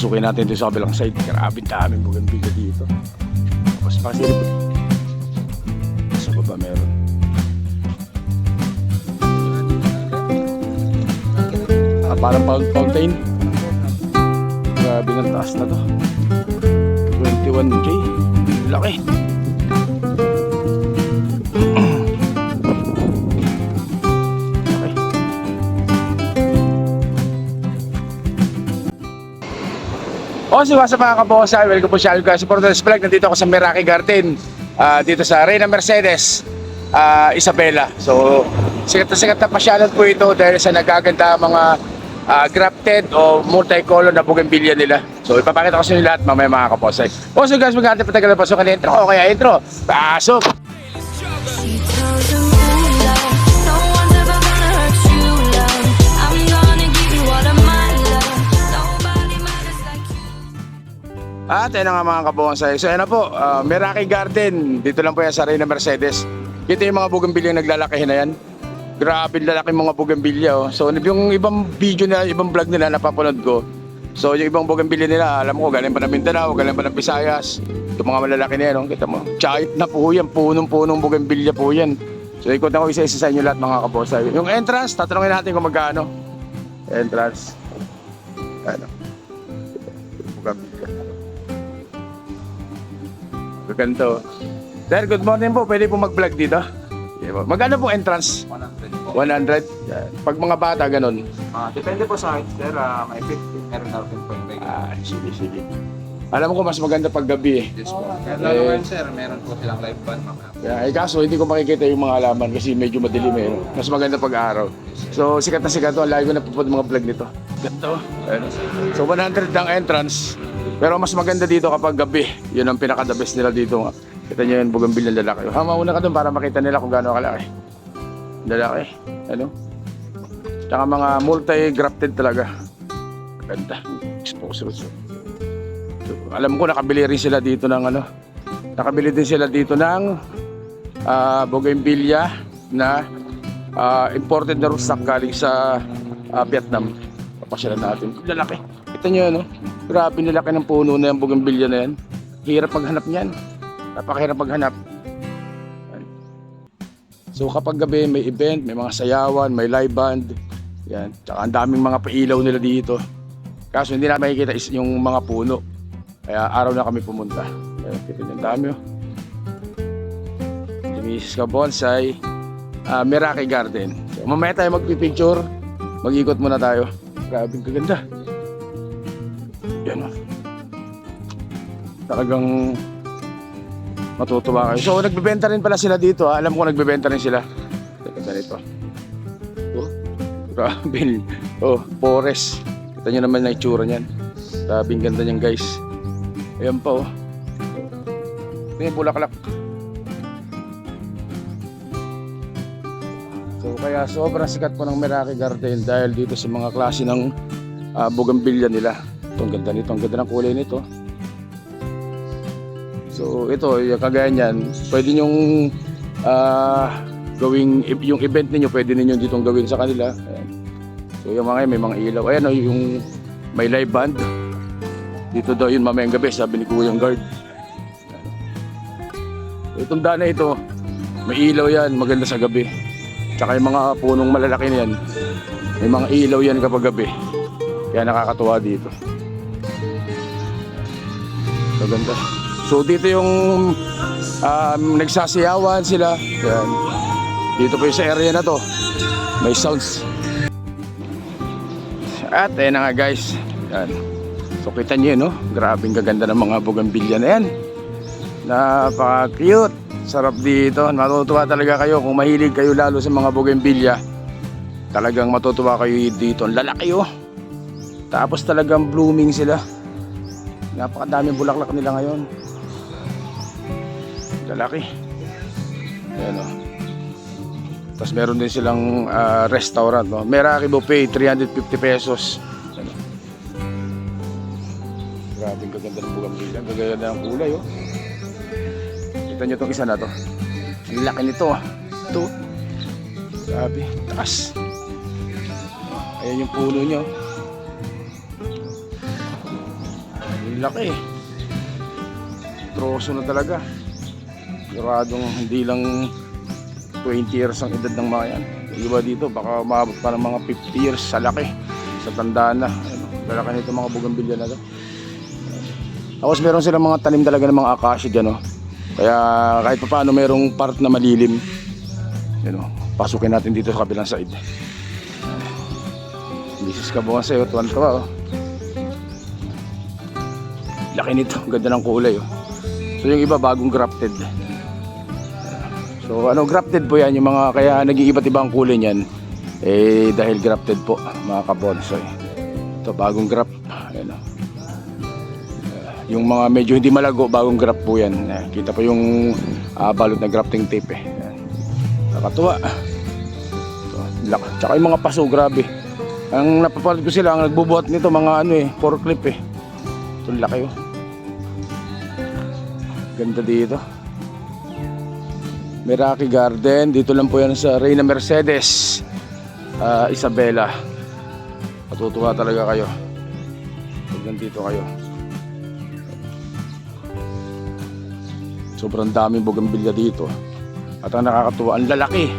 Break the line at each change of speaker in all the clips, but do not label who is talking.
papasukin natin dito sa kabilang side. Grabe daming bougainvillea dito. Tapos pasilip. Sa baba meron. Parang fountain. Grabe ng taas na to. 21K. Laki. O, what's up mga kabosay? Welcome po sa Alcaz Portales Vlog. Nandito ako sa Meraki Garden, dito sa Reyna Mercedes, Isabela. So, sikat na pasyalan po ito dahil sa nagaganda mga grafted o multicolor na bougainvillea nila. So, ipapakita ko sa inyo lahat mamaya mga kabosay. O, so guys, mag-aantay patagal na pasukan na intro. O, kaya intro, pasok! At ayun na nga mga kabonsay. So ayun na po, Meraki Garden. Dito lang po yan sa Reyna Mercedes. Ito yung mga bougainvillea naglalakihin na yan. Grabe lalaki mga bougainvillea. Oh. So yung ibang video nila, ibang vlog nila napapanood ko. So yung ibang bougainvillea nila, alam ko galing pa ng Mindanao, galing pa ng Visayas. Yung mga malalaki na yan, oh. Kita mo. Chait na po yan, punong-punong bougainvillea po yan. So ikot ako isa-isa sa inyo lahat mga kabonsay. Yung entrance, tatanungin natin kung magkano. Entrance. Ano? Bougainvillea. Ganito. Sir, good morning po. Pwede po mag-vlog dito? Magkano po entrance?
100 po.
100? Yan. Pag mga bata, ganun.
Depende po sa akin, sir. May 50. Meron natin po yung regular.
Sige. Alam ko mas maganda pag gabi eh.
Yes po. Lalo ngayon, sir, meron po silang live band mamaya.
Kaso hindi ko makikita yung mga halaman kasi medyo madilim eh. Mas maganda pag araw. So sikat na sikat to. Lagi ko na po mga vlog nito. Ganito. So 100 ang entrance. Pero mas maganda dito kapag gabi. Yun ang pinaka-the best nila dito. Kita nyo yung bougainvillea ng lalaki. Mauna ka dun para makita nila kung gaano kalaki. Lalaki. Ano? Tsaka mga multi-grafted talaga. Ganda. Exposure. So, alam ko nakabili rin sila dito ng ano. Nakabili din sila dito ng bougainvillea na imported na rootstock galing sa Vietnam. Papasyalan natin. Lalaki. Kita nyo ano? Grabe nilaki ng puno na yung bougainvillea na yan. Hirap maghanap niyan. Napakahirap maghanap. So kapag gabi may event, may mga sayawan, may live band. Yan. Tsaka ang daming mga pailaw nila dito. Kaso hindi na makikita yung mga puno. Kaya araw na kami pumunta. Ayan, kita nyo ang dami oh. Misis ka bonsai. Meraki Garden. So, mamaya tayo magpipicture. Mag-ikot muna tayo. Grabe kaganda. Yan o. Talagang matutuwa kayo. So nagbebenta rin pala sila dito. Alam ko nagbebenta rin sila. Ganda nito. Oh, grabe. Oh, forest. Kita nyo naman na itsura niyan. Grabe ganda niyan guys. Ayan pa oh. Ito yung bulaklak. So kaya sobrang sikat po ng Meraki Garden dahil dito sa mga klase ng bougainvillea nila. Ito, ang ganda nito, ang ganda ng kulay nito. So ito, yung kagaya niyan, pwede nyong gawing, yung event ninyo, pwede ninyo ditong gawin sa kanila. Ayan. So yung mga may mga ilaw. Ayan o, yung may live band. Dito daw yun mamayang gabi, sabi ni Kuya yung guard. Itong daan na ito, may ilaw yan, maganda sa gabi. Tsaka yung mga punong malalaki na yan, may mga ilaw yan kapag gabi. Kaya nakakatuwa dito. Maganda. So dito yung nagsasayawan sila. Yan. Dito po yung sa area na to. May sounds. At ayun na nga guys. Yan. So kita nyo no? Grabing gaganda ng mga bougainvillea na yan. Napaka-cute. Sarap dito. Matutuwa talaga kayo kung mahilig kayo lalo sa mga bougainvillea. Talagang matutuwa kayo dito. Ang lalaki oh. Tapos talagang blooming sila. Napakadaming bulaklak nila ngayon. Lalaki. Ayan o. Tapos meron din silang restaurant. No? Meraki Buffet, 350 pesos. Ayan o. Grabe ang gaganda ng bougainvillea. Ang gaganda ng kulay oh. Kita nyo itong isa na to. Ang laki nito. Ito. Grabe. Taas. Ayan yung puno nyo. Laki. Troso na talaga. Siguradong hindi lang 20 years ang edad ng mga yan. Iba dito, baka umabot pa ng mga 50 years sa laki. Sa tanda na. Lalaki nito mga bougainvillea na to. Tapos meron silang mga tanim talaga ng mga acacia dyan, no? Kaya kahit pa paano merong part na malilim. Yun, no? Pasukin natin dito sa kabilang side. Bisis ka buwan sa'yo, tuwan ka ba, oh? Laki nito, ganda ng kulay, oh. So yung iba bagong grafted. So grafted po yan, yung mga kaya naging iba't ibang kulay niyan. Dahil grafted po, mga kabonsai. Ito bagong graft. Ayan, oh. Yung mga medyo hindi malago, bagong graft po yan. Kita po yung balot na grafting tape, eh. Nakatuwa. Tsaka yung mga paso, grabe. Ang napapalit ko sila, ang nagbubuhat nito mga forklift, eh. Ito laki, oh. Ganda dito. Meraki Garden. Dito lang po yan sa Reyna Mercedes, Isabela. Matutuwa talaga kayo pag nandito kayo. Sobrang daming bougainvillea dito. At ang nakakatuwa, ang lalaki.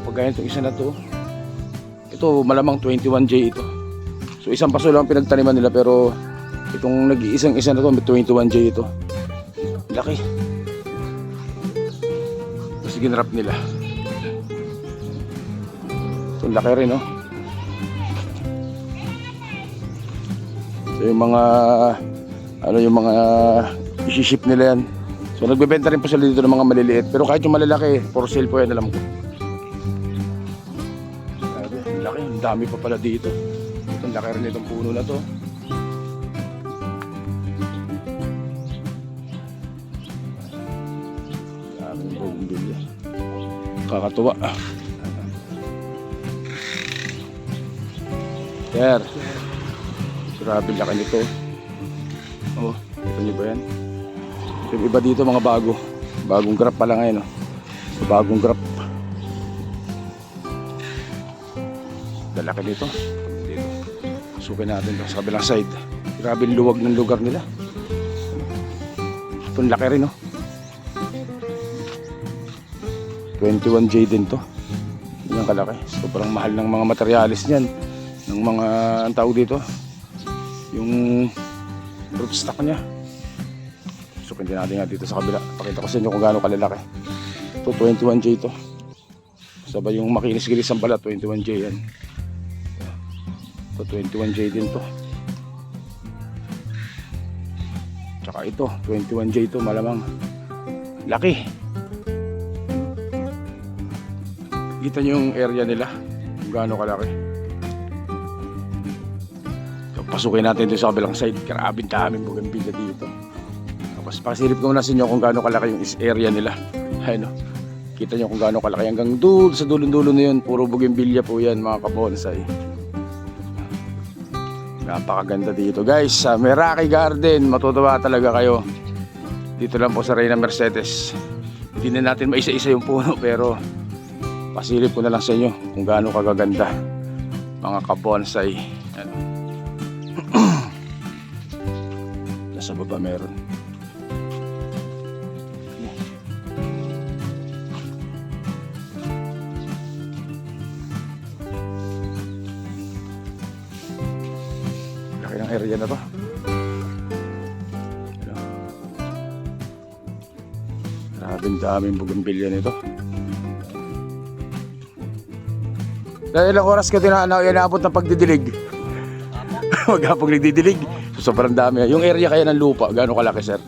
Pag ganyan itong isa na to, ito malamang 21J ito. So isang paso lang pinagtaniman nila, pero itong nag-iisang isa na to, may 21J ito. Laki. Tapos ginrap nila. Ito laki rin, no? So yung mga yung mga isi-ship nila yan. So nagbebenta rin po sila dito ng mga maliliit. Pero kahit yung malalaki, for sale po yan, alam ko. Laki, ang dami pa pala dito. Ang laki rin itong puno na to. Daming bougainvillea. Kakatuwa. There. Grabe laki nito. Oh, ito nyo ba yan? Yung iba dito mga bago. Bagong grap pa lang ngayon, no? So, bagong grap. Lalaki dito. Dito. Sukin natin ito sa kabilang side. Grabe luwag ng lugar nila. Itong laki rin, no? 21J din to. Yan kalaki. Sobrang mahal ng mga materialis niyan. Ng mga, ang tawag dito, yung rootstock niya. Sukin din natin nga dito sa kabila. Pakita ko sa inyo kung gaano kalalaki. Ito 21J ito. Sabay yung makinis-gilis ang balat, 21J yan. Ito 21J din to. Tsaka ito 21J ito, malamang laki. Kita nyo yung area nila kung gaano kalaki. So, pasukin natin dito sa kabilang side. Karabing daming bougainvillea dito. Tapos pasilip ko muna sa inyo kung gaano kalaki yung area nila. Ayun, no? Kita nyo kung gaano kalaki. Hanggang doon sa dulon-dulo na yun, puro bougainvillea po yan, mga kabonsai. Napakaganda dito guys. Sa Meraki Garden, matutuwa talaga kayo. Dito lang po sa Reyna Mercedes. Hindi na natin maisa-isa yung puno, pero pasilip ko na lang sa inyo kung gaano kagaganda, mga kabonsai. Ano? Nasa baba meron. Laki ng area na to. Ano? Daming bougainvillea nito. Dahil ilang oras ka inaabot ng pagdidilig? Maghapong nagdidilig. So, sobrang dami. Yung area kaya ng lupa, gaano kalaki, sir?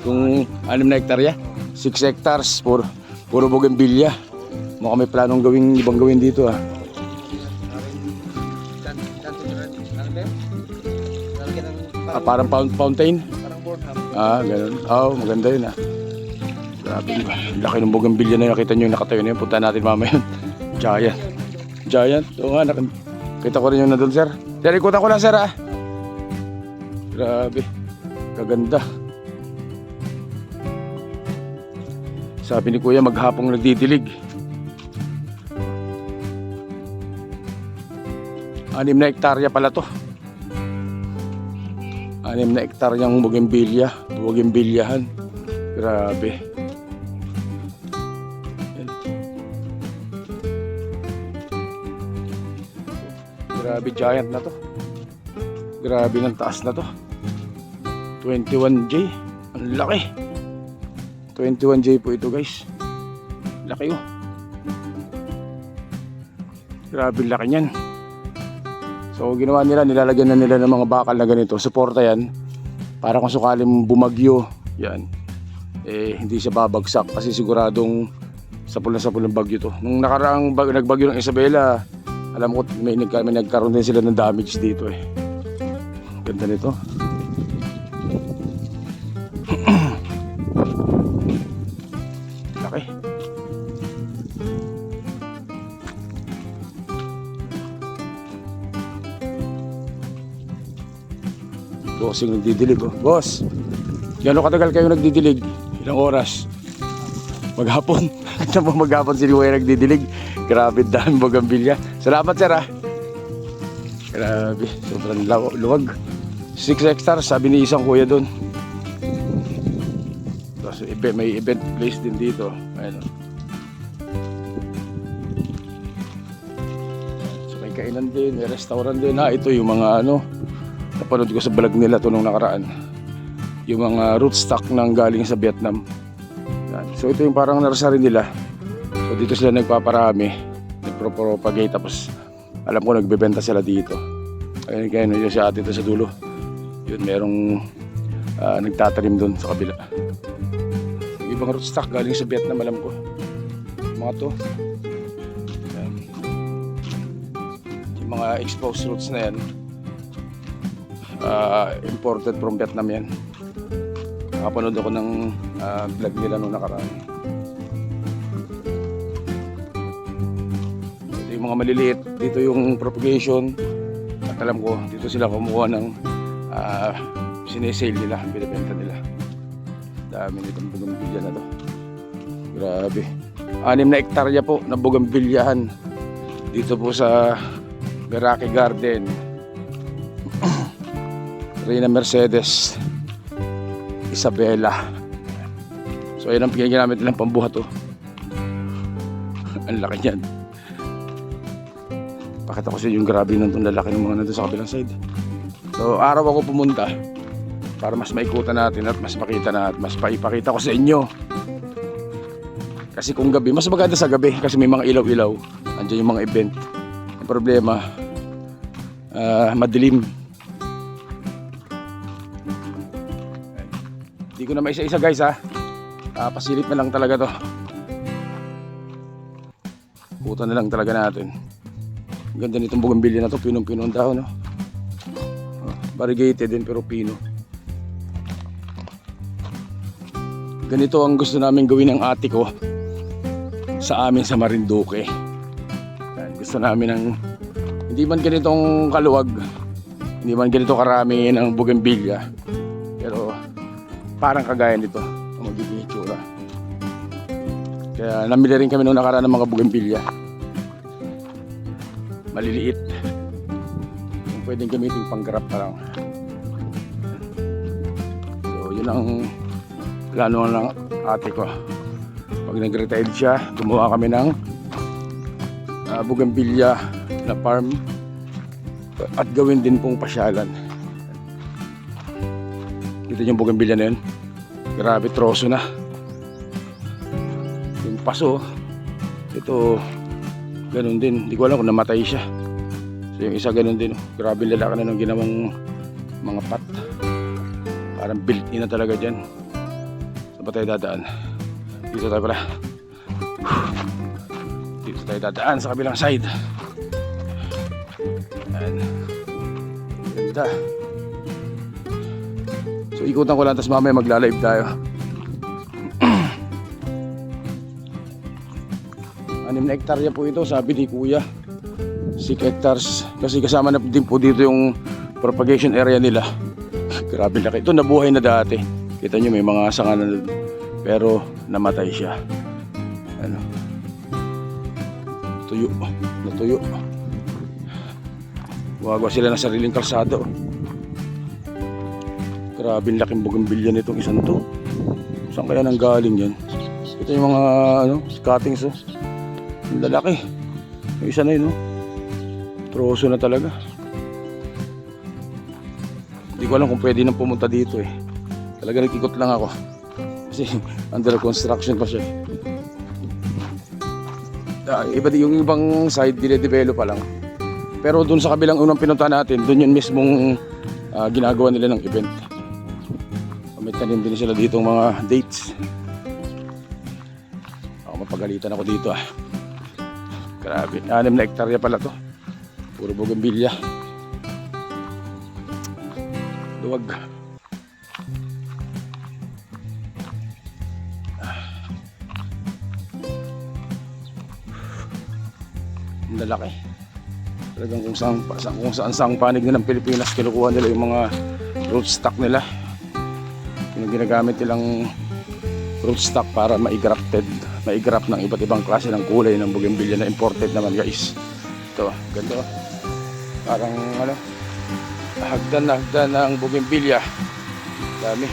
Kung 6 na hektarya? 6 hectares, puro bougainvillea. Mukhang may planong ibang gawin dito, ah. Parang fountain?
Parang boardhouse.
Ganun. Maganda yun, ah. Grabe, laki ng bougainvillea na yun. Nakita nyo yung nakatayo na yun. Punta natin mamaya yun. Giant. Oo nga, kita ko rin yung nandun, sir. Sir, ikutan ko lang, sir, ah. Grabe. Kaganda. Sabi ni Kuya, maghapong nagdidilig. 6 na hektarya pala to. 6 na hektaryang bougainvilleahan. Grabe. Yan. Grabe, giant na to. Grabe ng taas na to. 21J. Ang laki. 21J po ito, guys. Laki oh. Grabe laki niyan. So ginawa nila, nilalagyan na nila ng mga bakal na ganito. Suporta yan para kung sakaling bumagyo, yan, hindi siya babagsak kasi siguradong sapul ng bagyo to. Nung nakaraang nagbagyo ng Isabela, alam ko may nagkaroon din sila ng damage dito eh. Ganda nito. Laki. Bossing nagdidilig oh. Boss, gano'ng katagal kayo nagdidilig? Ilang oras? Maghapon. Maghapon si Kuya nagdidilig. Grabe, dami bougainvillea. Salamat sir ah. Grabe, sobrang luwag. 6 hectares sabi ni isang kuya doon. Tapos may event place din dito. Ayun. So may kainan din, may restaurant din ha. Ito yung mga napanood ko sa vlog nila to nung nakaraan. Yung mga rootstock nang galing sa Vietnam. Yan. So ito yung parang nursery nila. So dito sila nagpaparami, nagpropagate, tapos alam ko nagbebenta sila dito. Ayun kayo, yun si ate ito sa dulo. Yun, merong nagtatanim doon sa kabila. Yung ibang rootstock galing sa Vietnam, alam ko. Mga to. Yan. Yung mga exposed roots na yan, imported from Vietnam yan. Nakapanood ako ng vlog nila nung nakaraan. Ito yung mga maliliit. Dito yung propagation. At alam ko, dito sila kumuha ng sinesale nila, binibenta nila. Dami nitong bougainvillea na to. Grabe. 6 na hektarya po na bougainvilleahan dito po sa Meraki Garden. Reyna Mercedes Isabela. So ayun ang pinagamit nilang pambuhat to. Ang laki niyan. Pakita ko sa inyo yung grabe nandun lalaki ng mga nandun sa kabilang side. So araw ako pumunta para mas maikutan natin at mas makita na at mas paipakita ko sa inyo. Kasi kung gabi, mas maganda sa gabi kasi may mga ilaw-ilaw. Andiyan yung mga event. Ang problema, madilim. Hindi ko na maisa-isa guys ha. Pasilip na lang talaga to. Putan na lang talaga natin. Ganda nitong bougainvillea na to. Pinong-pino ang dahon no? Variegated din pero pino. Ganito ang gusto namin gawin ng ate ko sa amin sa Marinduque. Gusto namin ng hindi man ganitong kaluwag, hindi man ganito karami ng bougainvillea, pero parang kagaya nito ang magiging itsura. Kaya namili rin kami nung nakaraan ng mga bougainvillea maliliit yung pwedeng gamitin pang grab pa lang. So yun ang plano ng ate ko. Pag nag-retired siya, gumawa kami ng bougainvillea na farm at gawin din pong pasyalan. Dito yung bougainvillea na yun. Grabe, troso na. Yung paso, ito, ganun din. Hindi ko alam kung namatay siya. So yung isa ganun din. Grabe lalaki na ng ginawang mga pat. Parang built-in na talaga dyan. Saan ba tayo dadaan? Dito tayo pala. Dito tayo dadaan sa kabilang side. Ayan. Ganda. So ikutan ko lang, tapos mamaya magla-live tayo. 6 na hektarya po ito, sabi ni Kuya. 6 hectares. Kasi kasama na din po dito yung propagation area nila. Grabe laki. Ito nabuhay na dati. Kita nyo may mga sanga na doon. Pero namatay siya. Ano? Tuyo. Natuyo. Gumagawa sila ng sariling kalsado. Grabe ang laking bougainvillea nitong isang to. Saan kaya nang galing yan? Ito yung mga cuttings oh. Ang lalaki. Yung isa na yun oh. Troso na talaga. Hindi ko alam kung pwede nang pumunta dito eh. Talaga nagkikot lang ako. Kasi under construction pa siya. Iba din yung ibang side, dine-develop pa lang. Pero dun sa kabilang unang pinunta natin, dun yung mismong ginagawa nila ng event. May tanim din sila dito mga dates. Mapagalitan ako dito ah. Grabe, 6 na hektarya pala to. Puro bougainvillea. Luwag. Ang lalaki. Talagang kung saan panig na ng Pilipinas kinukuha nila yung mga rootstock nila. Yung ginagamit nilang rootstock para maigraft ng iba't ibang klase ng kulay ng bougainvillea na imported naman guys. Ito, ganda. Parang hagdan ng bougainvillea. Dami.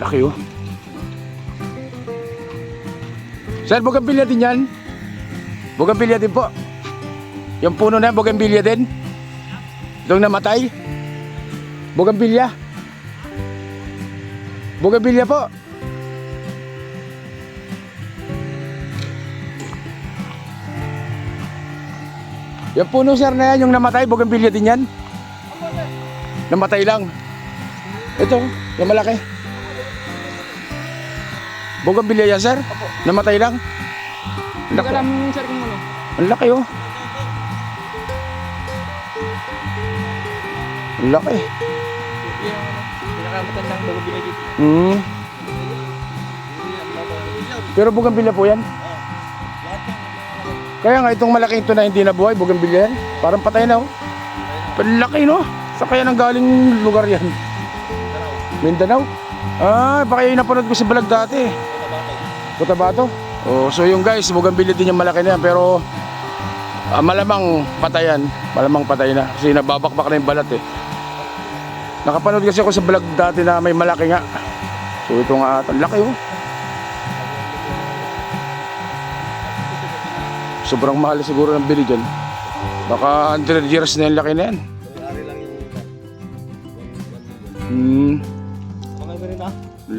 Laki oh. Sir, bougainvillea din yan? Bougainvillea din po. Yung puno na yan, bougainvillea din? Itong namatay? Bougainvillea? Bougainvillea po. Yung puno sir na yan, yung namatay, bougainvillea din yan? Namatay lang. Ito, yung malaki. Bougainvillea yan sir? Namatay lang?
Hindi ko alam sir kung ano.
Ang laki oh. Ang laki.
Yung pinakamatandang bougainvillea dito.
Pero bougainvillea po yan? Kaya nga itong malaking ito na hindi nabuhay, bougainvillea yan. Parang patay na oh. Ang laki no? Sa kaya nang galing lugar yan? Mindanao? Ah, baka yung napanood ko sa vlog dati. Cotabato? Oh, so yung guys, bougainvillea din yung malaki na yan. Pero malamang patayan. Malamang patay na. Kasi nababakbak na yung balat eh. Nakapanood kasi ako sa vlog dati na may malaki nga. So ito nga, ang laki oh. Sobrang mahal siguro ng bili dyan. Baka 100 years na yung laki na yan.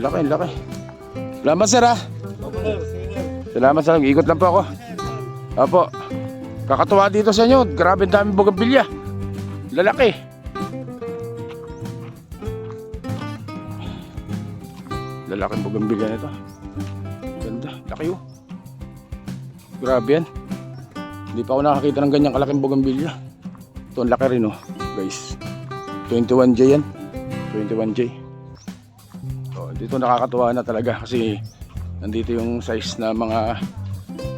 Laki, laki. Salamat sir ha. Salamat sir, ikot lang po ako. Opo. Kakatuwa dito sa inyo. Grabe ang daming bougainvillea. Lalaki. Lalaking bougainvillea nito. Ganda, laki oh. Grabe yan. Hindi pa ako nakakita ng ganyang kalaking bougainvillea. Ito ang laki rin oh, guys. 21J yan. 21J. So, dito nakakatuwa na talaga kasi nandito yung size na mga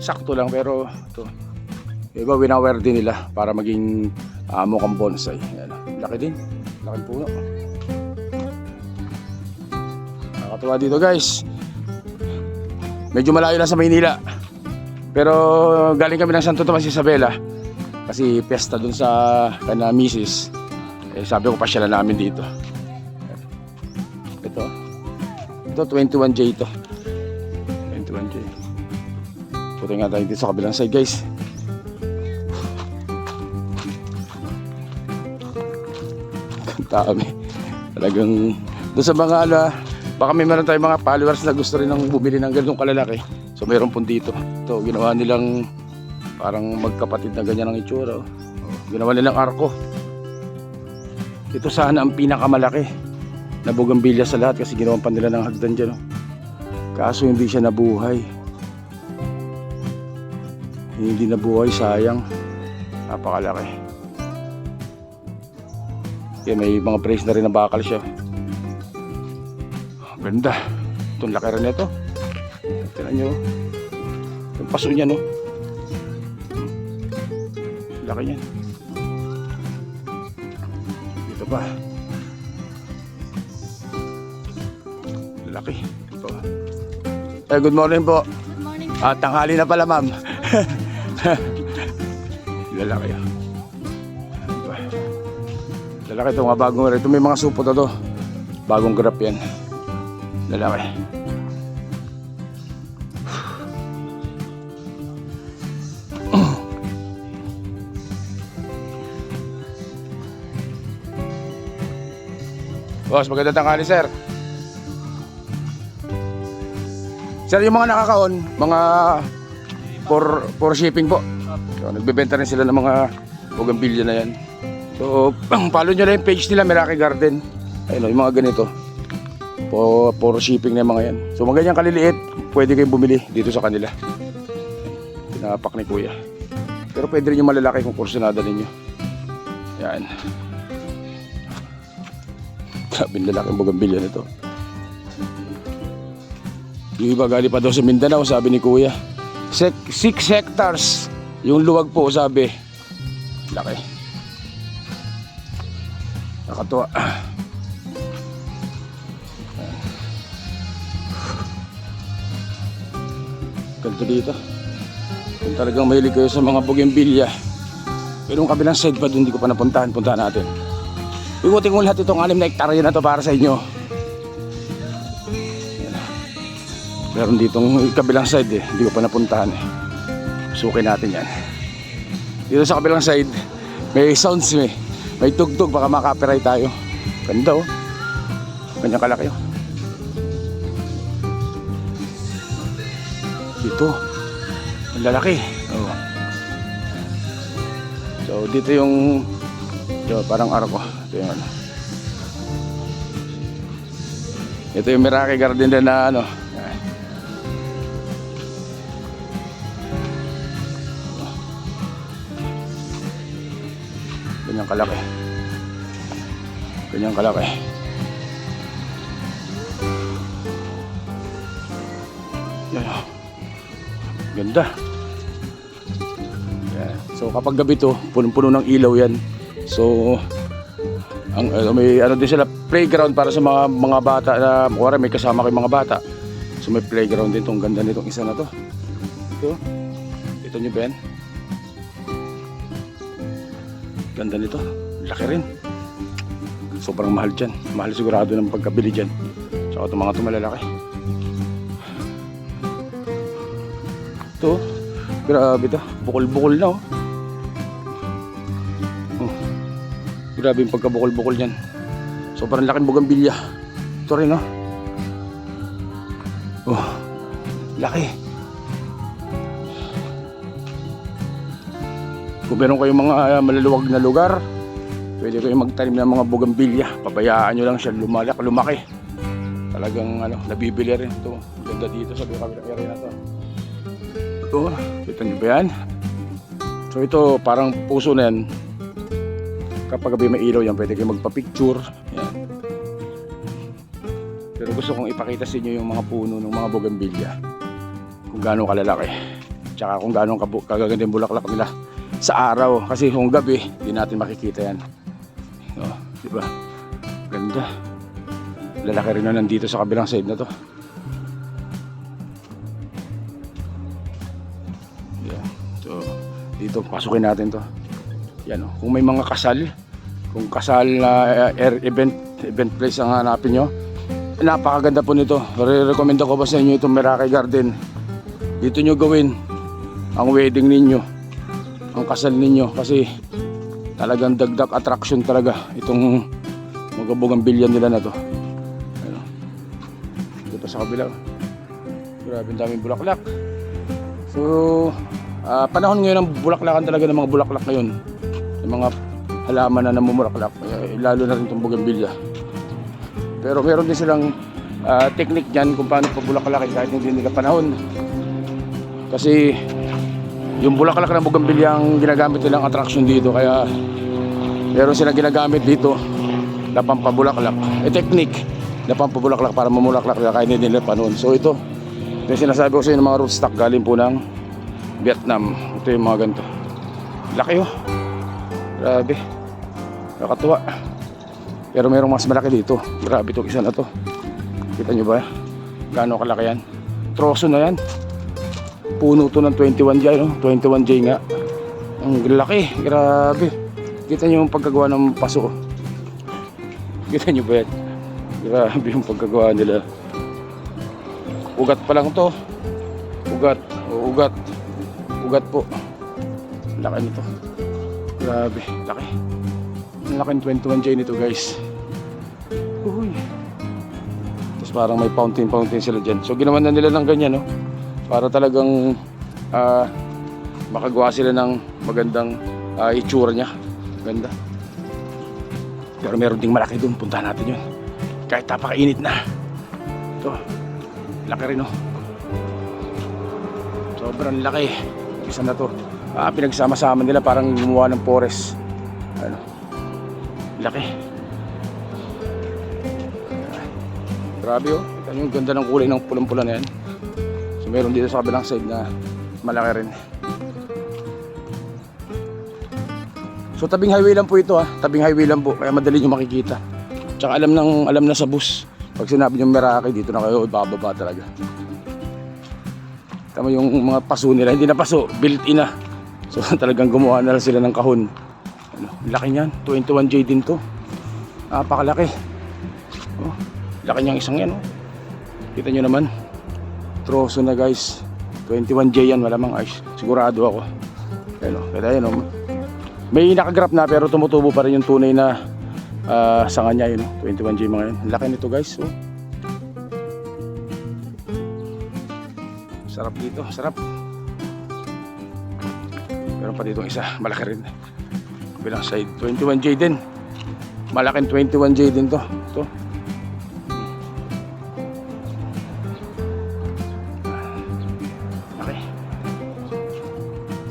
sakto lang pero ito. Iba winaware din nila para maging mukhang bonsai. Yan. Laki din. Laking puno. Nakakatuwa dito guys. Medyo malayo lang sa Maynila. Pero galing kami ng Santo Tomas Isabela kasi piyesta dun sa kana misis. Eh, sabi ko pasyalan namin dito. Ito 21J ito. 21J. Puti nga tayo dito sa kabilang side guys. Dami. Talagang doon sa mga baka may meron tayong mga followers na gusto rin ng bumili ng ganitong kalalaki. So mayroon po dito. Ito ginawa nilang parang magkapatid na ganyan ang itsura. Ginawa nilang arko. Ito sana ang pinakamalaki na bougainvillea sa lahat kasi ginawan pa nila ng hagdan dyan. Kaso hindi siya nabuhay. Hindi nabuhay, sayang. Napakalaki. Kaya may mga praise na rin na bakal siya. Ganda. Itong laki rin ito. Tignan nyo. Yung paso niya no. Laki niyan. Dito pa. Laki. Ito. Good morning po.
Good morning.
Tanghali na pala ma'am. Lalaki. Lalaki ito, mga bagong ito. May mga supot na to. Bagong grap yan. Lalaki. Boss, magandang tanghali, sir. Sir, yung mga nakakaon, mga for shipping po. So, nagbebenta rin sila ng mga bougainvillea na yan. So, follow nyo lang yung page nila, Meraki Garden. Ayun, yung mga ganito. For shipping na yung mga yan. So, mga ganyan kaliliit, pwede kayong bumili dito sa kanila. Pinapak ni Kuya. Pero pwede rin yung malalaki kung kursunada ninyo. Yan. Grabe yung lalaking bougainvillea nito. Yung iba gali pa daw sa Mindanao, sabi ni Kuya. 6 hectares yung luwag po, sabi. Laki. Nakatuwa. Ganito dito. Kung talagang mahilig kayo sa mga bougainvillea. Pero yung kabilang side pa doon, hindi ko pa napuntahan. Puntahan natin. Ikutin ko lahat itong 6 na hektarya na to para sa inyo. Meron ditong kabilang side eh, hindi ko pa napuntahan eh. Sukin natin yan. Dito sa kabilang side, may sounds may tugtog, baka maka-copyright tayo. Ganda oh. Ganyang kalaki oh. Dito, ang lalaki oh. So dito yung parang arko. Ito yung ano. Ito yung Meraki Garden din na ano. Ganyang kalaki. Ganyang kalaki. Yan o. Ganda. Yan. So kapag gabi to, punong-puno ng ilaw yan. So may ano din sila, playground para sa mga bata na kuwari may kasama kayong mga bata. So may playground din tong ganda nitong isa na to. Ito nyo ba yan? Ganda nito, laki rin. Sobrang mahal dyan. Mahal sigurado ng pagkabili dyan. Tsaka itong mga ito malalaki. Ito, grabe ito. Bukol-bukol na oh. Grabe yung pagkabukol-bukol niyan. Sobrang laking bougainvillea. Ito rin oh. Oh, laki. Kung meron kayong mga malaluwag na lugar, pwede kayong magtanim ng mga bougainvillea. Pabayaan nyo lang siya lumaki. Talagang nabibili rin ito. Ganda dito sa kabilang area na to. Ito, kita nyo ba yan? So ito parang puso na yan. Kapag gabi may ilaw yan, pwede kayong magpa-picture. Yan. Pero gusto kong ipakita sa inyo yung mga puno ng mga bougainvillea. Kung gaano kalalaki. Tsaka kung gaano kagaganda yung bulaklak nila sa araw. Kasi kung gabi, hindi natin makikita yan. Oh, diba? Ganda. Lalaki rin na nandito sa kabilang side na to. Yeah. So, dito, pasukin natin to. Yan oh. Kung may mga kasal, kung kasal na event place ang hanapin nyo, napakaganda po nito. Re-recommend ko pa sa inyo itong Meraki Garden. Dito nyo gawin ang wedding ninyo, ang kasal ninyo, kasi talagang dagdag attraction talaga itong mga bougainvillea nila na to. Ano? Dito sa kabila, grabe ang daming bulaklak. So panahon ngayon ng bulaklakan talaga, ng mga bulaklak ngayon, ng mga halaman na namumulaklak, lalo na rin itong bougainvillea. Pero meron din silang technique dyan kung paano pabulaklakin kahit hindi nila panahon. Kasi yung bulaklak ng bougainvillea ang ginagamit nilang attraction dito, kaya meron silang ginagamit dito na pampabulaklak. Technique na pampabulaklak para mamulaklak nila kahit hindi nila panahon. So ito yung sinasabi ko sa inyo ng mga rootstock galing po ng Vietnam. Ito yung mga ganito. Laki oh. Grabe. Nakatuwa. Pero mayroong mas malaki dito. Grabe itong isa na to. Kita nyo ba? Gaano kalaki yan? Troso na yan. puno to ng 21J, no? 21J nga. Ang laki, grabe. Kita nyo yung pagkagawa ng paso. Kita nyo ba yan? Grabe yung pagkagawa nila. Ugat pa lang to. Ugat. O, ugat. Ugat po. Laki nito. Grabe, laki. Ang laki ng 21J nito, guys. Uy. Tapos parang may fountain sila dyan. So ginawa na nila ng ganyan, no? Para talagang makagawa sila ng magandang itsura niya. Ganda. Pero meron ding malaki doon. Puntahan natin yun. Kahit napakainit na. Ito. Laki rin, no? Sobrang laki. Isa na to. Pinagsama-sama nila parang gumawa ng forest. Ano? Laki. Grabe, oh. Ito yung ganda ng kulay ng pulang-pula na yan. So meron dito sa kabilang side na malaki rin. So tabing highway lang po ito, ha. Tabing highway lang po, kaya madali nyo makikita. Tsaka alam na sa bus. Pag sinabi nyo Meraki, dito na kayo ibababa talaga. Tama yung mga paso nila, hindi na paso, built-in na. So talagang gumawa na lang sila ng kahon. Ano, laki niyan, 21J din to. Napakalaki. Oh, laki niyang isang yan, oh. Kita nyo naman. Troso na, guys. 21J yan, malamang ay sigurado ako. Ano, kaya yan, oh. May nakagrap na pero tumutubo pa rin yung tunay na sanga niya, yun, 21J mga yun. Laki nito, guys, oh. Sarap dito, sarap. Meron pa dito isa, malaki rin. Bilang side, 21J din. Malaking 21J din to. Ito. Okay.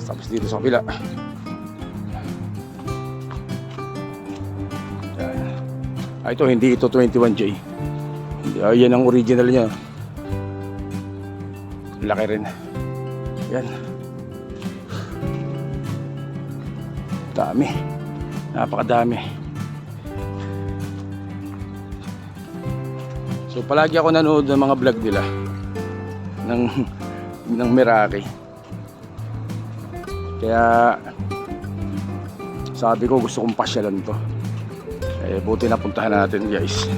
Tapos dito sa kabila. Ito, hindi ito 21J. Yan ang original niya. Laki rin. Yan. Dami. Napakadami. So palagi ako nanood ng mga vlog nila ng Meraki. Kaya sabi ko gusto kong pasyalan to. Buti na puntahan natin, guys.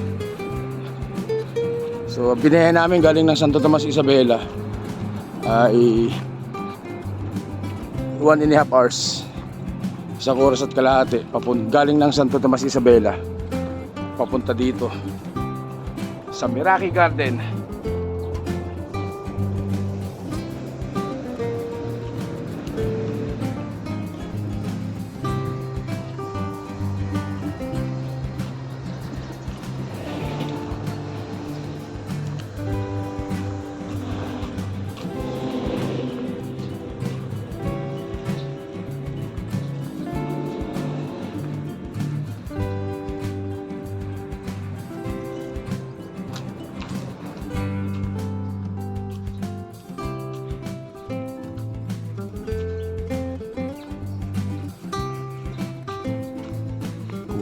So binayan namin galing ng Santo Tomas Isabela ay 1.5 hours, isang oras at kalahati galing ng Santo Tomas Isabela papunta dito sa Meraki Garden.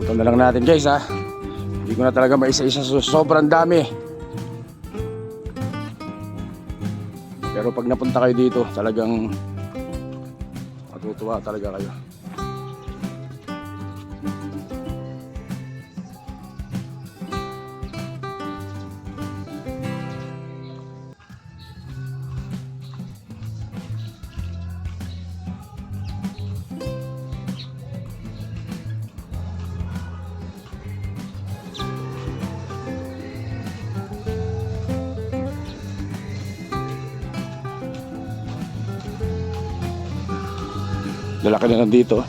Ito na lang natin, guys, ha. Hindi ko na talaga maisa-isa, sobrang dami. Pero pag napunta kayo dito, talagang matutuwa talaga kayo. Lalaki na nandito.